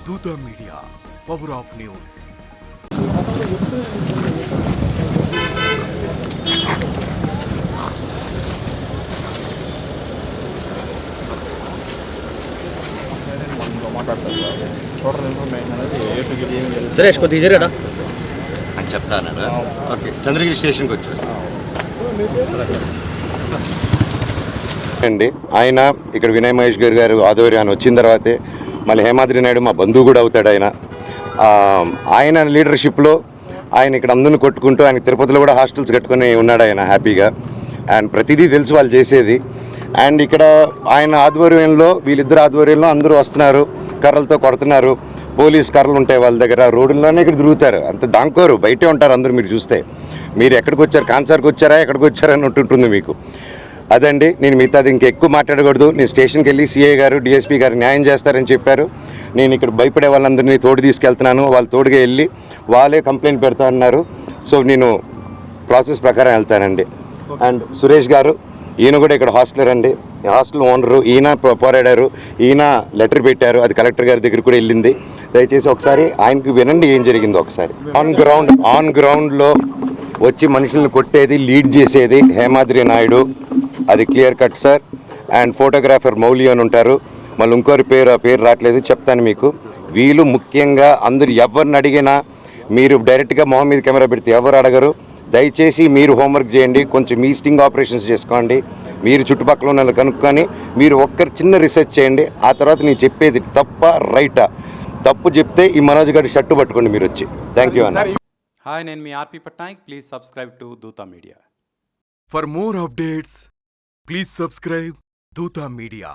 దూత media, power of news. Suresh కొద్దిగా జరగడా అని చెప్తాను. ఓకే, చంద్రగిరి స్టేషన్కి వచ్చేస్తాను అండి. ఆయన ఇక్కడ వినయ్ మహేష్ గారు ఆధ్వర్యాన్ని వచ్చిన తర్వాతే మళ్ళీ హేమాద్రి నాయుడు మా బంధువు కూడా అవుతాడు. ఆయన లీడర్షిప్లో ఆయన ఇక్కడ అందరిని కొట్టుకుంటూ ఆయన తిరుపతిలో కూడా హాస్టల్స్ కట్టుకొని ఉన్నాడు ఆయన హ్యాపీగా. అండ్ ప్రతిదీ తెలుసు వాళ్ళు చేసేది. అండ్ ఇక్కడ ఆయన ఆధ్వర్యంలో వీళ్ళిద్దరు ఆధ్వర్యంలో అందరూ వస్తున్నారు, కర్రలతో కొడుతున్నారు. పోలీస్ కర్రలు ఉంటాయి వాళ్ళ దగ్గర, రోడ్డుల్లోనే ఇక్కడ తిరుగుతారు, అంత దాంకోరు, బయటే ఉంటారు అందరూ. మీరు చూస్తే మీరు ఎక్కడికి వచ్చారు, కాన్సర్కి వచ్చారా ఎక్కడికి వచ్చారని ఉంటుంటుంది మీకు. అదండి, నేను మిగతాది ఇంకెక్కువ మాట్లాడకూడదు. నేను స్టేషన్కి వెళ్ళి సిఐ గారు డిఎస్పీ గారు న్యాయం చేస్తారని చెప్పారు. నేను ఇక్కడ భయపడే వాళ్ళందరినీ తోడు తీసుకెళ్తున్నాను, వాళ్ళు తోడుగా వెళ్ళి వాళ్ళే కంప్లైంట్ పెడతా అన్నారు. సో నేను ప్రాసెస్ ప్రకారం వెళ్తానండి. అండ్ సురేష్ గారు, ఈయన కూడా ఇక్కడ హాస్టలర్ అండి, హాస్టల్ ఓనరు. ఈయన పోరాడారు, ఈయన లెటర్ పెట్టారు, అది కలెక్టర్ గారి దగ్గర కూడా వెళ్ళింది. దయచేసి ఒకసారి ఆయనకి వినండి ఏం జరిగిందో ఒకసారి. ఆన్ గ్రౌండ్లో వచ్చి మనుషులను కొట్టేది, లీడ్ చేసేది హేమాద్రి నాయుడు, అది clear cut sir. And photographer Mouli అని ఉంటారు, మళ్ళీ ఇంకోరి పేరు రావట్లేదు, చెప్తాను మీకు. వీళ్ళు ముఖ్యంగా అందరు ఎవరిని అడిగినా మీరు డైరెక్ట్గా మొహం మీద కెమెరా పెడితే ఎవరు అడగరు. దయచేసి మీరు హోంవర్క్ చేయండి, కొంచెం మీ స్టింగ్ ఆపరేషన్స్ చేసుకోండి, మీరు చుట్టుపక్కల ఉన్న కనుక్కొని మీరు ఒక్కరు చిన్న రీసెర్చ్ చేయండి. ఆ తర్వాత నేను చెప్పేది తప్ప రైటా, తప్పు చెప్తే ఈ మనోజ్ గారి షర్టు పట్టుకోండి మీరు వచ్చి. థ్యాంక్ యూ అన్న. హాయ్, నేను మీ ఆర్పి పట్నాయక్. ప్లీజ్ సబ్స్క్రైబ్ టు దూత media. For more updates please subscribe దూత మీడియా.